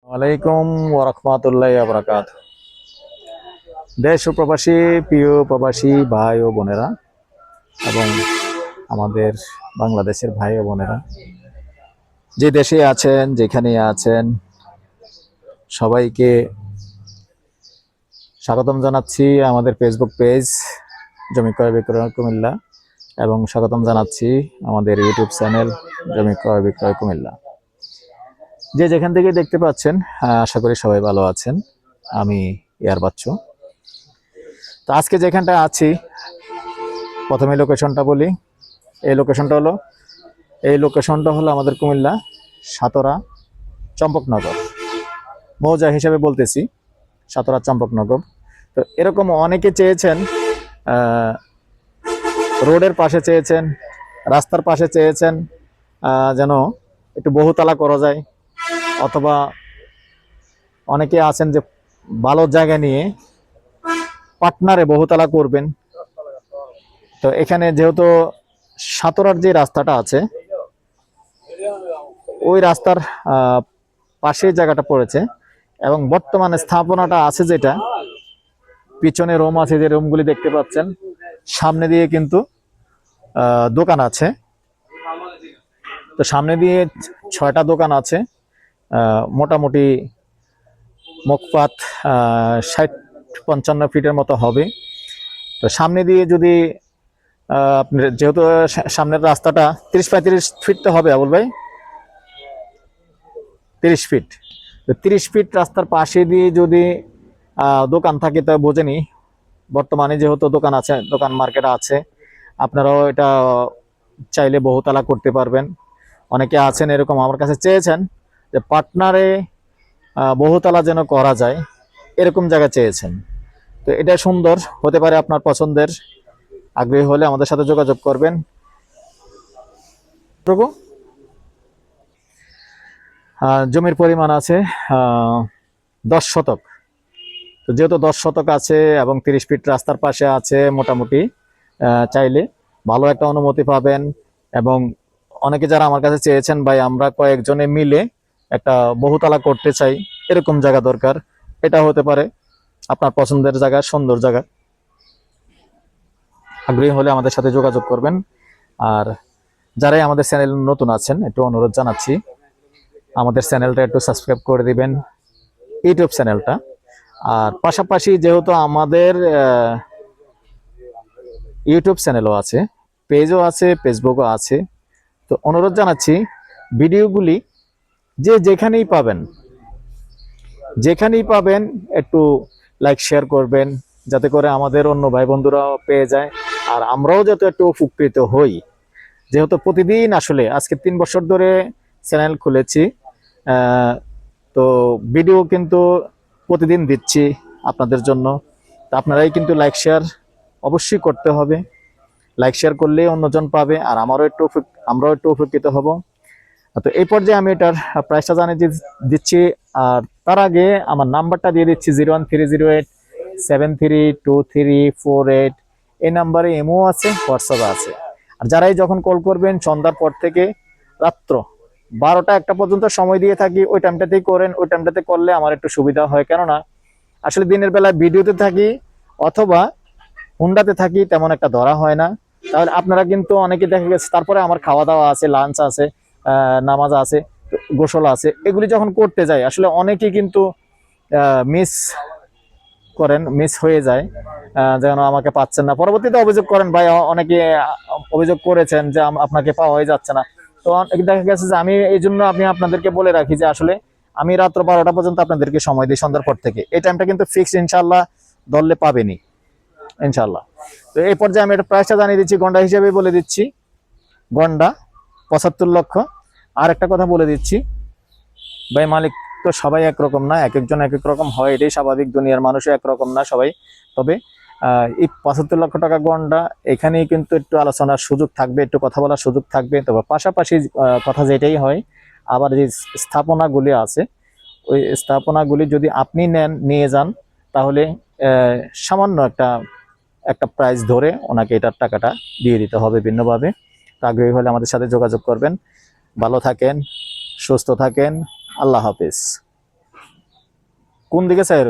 ওয়ালাইকুম ওরহমাতুল্লাহি ওয়া বারাকাতুহু। দেশ ও প্রবাসী প্রিয় প্রবাসী ভাই ও বোনেরা এবং আমাদের বাংলাদেশের ভাই ও বোনেরা যে দেশে আছেন যেখানে আছেন সবাইকে স্বাগতম জানাচ্ছি আমাদের ফেসবুক পেজ জমি ক্রয় বিক্রয় কুমিল্লা এবং স্বাগতম জানাচ্ছি আমাদের ইউটিউব চ্যানেল জমি ক্রয় বিক্রয় কুমিল্লা। যে যেখান থেকে দেখতে পাচ্ছেন আশা করি সবাই ভালো আছেন। আমি ইয়ার বাচ্চু। তো আজকে যেখানটা আছি প্রথমে লোকেশনটা বলি। এই লোকেশনটা হলো আমাদের কুমিল্লা সাতরা চম্পকনগর মৌজা হিসেবে বলতেছি, সাতরা চম্পকনগর। তো এরকম অনেকে চেয়েছেন, রোডের পাশে চেয়েছেন, রাস্তার পাশে চেয়েছেন, যেন একটু বহুতলা করা যায়, অথবা অনেকে আছেন যে ভালো জায়গা নিয়ে পার্টনারে বহুতলা করবেন। তো এখানে যেহেতু সাতরার যে রাস্তাটা আছে ওই রাস্তার পাশে জায়গাটা পড়েছে এবং বর্তমানে স্থাপনাটা আছে যেটা পিছনে রুম আছে, যে রুমগুলি দেখতে পাচ্ছেন, সামনে দিয়ে কিন্তু দোকান আছে। তো সামনে দিয়ে 6টা দোকান আছে, মোটামুটি মুখপাত 60-55 ফিটের মতো হবে। তো সামনে দিয়ে যদি আপনার যেহেতু সামনের রাস্তাটা 30-35 ফিট তো হবে আবুল ভাই, 30 ফিট। তো 30 ফিট রাস্তার পাশে দিয়ে যদি দোকান থাকে তা বোঝেনি, বর্তমানে যেহেতু দোকান আছে, দোকান মার্কেট আছে, আপনারাও এটা চাইলে বহুতলা করতে পারবেন। অনেকে আছেন এরকম আমার কাছে চেয়েছেন যে পার্টনারে বহুতলা যেন করা যায়, এরকম জায়গা চেয়েছেন। তো এটা সুন্দর হতে পারে আপনার পছন্দের। আগ্রহী হলে আমাদের সাথে যোগাযোগ করবেন। জমির পরিমাণ আছে 10 শতক। তো যেহেতু 10 শতক আছে এবং 30 ফিট রাস্তার পাশে আছে, মোটামুটি চাইলে ভালো একটা অনুমতি পাবেন। এবং অনেকে যারা আমার কাছে চেয়েছেন, ভাই আমরা কয়েকজনে মিলে একটা বহুতলা করতে চাই, এরকম জায়গা দরকার, এটা হতে পারে আপনার পছন্দের জায়গা, সুন্দর জায়গা। আগ্রহী হলে আমাদের সাথে যোগাযোগ করবেন। আর যারাই আমাদের চ্যানেল নতুন আছেন একটু অনুরোধ জানাচ্ছি, আমাদের চ্যানেলটা একটু সাবস্ক্রাইব করে দিবেন, ইউটিউব চ্যানেলটা। আর পাশাপাশি যেহেতু আমাদের ইউটিউব চ্যানেলও আছে, পেজও আছে, ফেসবুকও আছে, তো অনুরোধ জানাচ্ছি ভিডিওগুলি যেখানেই পাবেন একটু লাইক শেয়ার করবেন, যাতে করে আমাদের অন্য ভাই বন্ধুরাও পেয়ে যায় আর আমরাও যাতে একটু উপকৃত হই। যেহেতু প্রতিদিন, আসলে আজকে 3 বছর ধরে চ্যানেল খুলেছি, তো ভিডিও কিন্তু প্রতিদিন দিচ্ছি আপনাদের জন্য। তো আপনারাই কিন্তু লাইক শেয়ার অবশ্যই করতে হবে। লাইক শেয়ার করলে অন্যজন পাবে আর আমরাও একটু উপকৃত হব। তো এই পর্যায়ে আমি এটার প্রাইসটা জানিয়ে দিচ্ছি। আর তার আগে আমার নাম্বারটা দিয়ে দিচ্ছি 01308732348। এই নাম্বারে ইমো আছে, হোয়াটসঅ্যাপ আছে। আর যারাই যখন কল করবেন সন্ধ্যার পর থেকে রাত্র 12টা-1টা পর্যন্ত সময় দিয়ে থাকি, ওই টাইমটাতেই করেন। ওই টাইমটাতে করলে আমার একটু সুবিধা হয়, কেননা আসলে দিনের বেলা ভিডিওতে থাকি অথবা হুন্ডাতে থাকি, তেমন একটা ধরা হয় না। তাহলে আপনারা কিন্তু অনেকে দেখা গেছে তারপরে আমার খাওয়া দাওয়া আছে, লাঞ্চ আছে, নামাজ আছে, গোসল আছে, এগুলি যখন করতে যাই আসলে অনেকেই কিন্তু মিস হয়ে যায়, যেন আমাকে পাচ্ছেন না। পরবর্তীতে অভিযোগ করেন, ভাই অনেকে অভিযোগ করেছেন যে আপনাকে পাওয়াই যাচ্ছে না। তো দেখা গেছে যে আমি এই জন্য আপনাদেরকে বলে রাখি যে আসলে আমি রাত্র 12টা পর্যন্ত আপনাদেরকে সময় দিই, সন্ধ্যার পর থেকে। এই টাইমটা কিন্তু ফিক্সড, ইনশাল্লাহ ধরলে পাবেনি ইনশাল্লাহ। তো এই পর্যায়ে আমি এটা প্রাইসটা জানিয়ে দিচ্ছি, গন্ডা হিসেবে বলে দিচ্ছি, গন্ডা 75 লক্ষ। আর একটা কথা বলে দিচ্ছি ভাই, মালিক তো সবাই একরকম না, এক একজন এক এক রকম হয়, এটাই স্বাভাবিক, দুনিয়ার মানুষও একরকম না সবাই। তবে এই 75 লক্ষ টাকা গন্ডা, এখানেই কিন্তু একটু আলোচনার সুযোগ থাকবে, একটু কথা বলার সুযোগ থাকবে। তবে পাশাপাশি কথা যেটাই হয়, আবার যে স্থাপনাগুলি আছে ওই স্থাপনাগুলি যদি আপনি নিয়ে যান, তাহলে সামান্য একটা প্রাইস ধরে ওনাকে এটার টাকাটা দিয়ে দিতে হবে ভিন্নভাবে। আগ্রহী হলে আমাদের সাথে যোগাযোগ করবেন। ভালো থাকেন, সুস্থ থাকেন, আল্লাহ হাফেজ। কোন দিকে চাই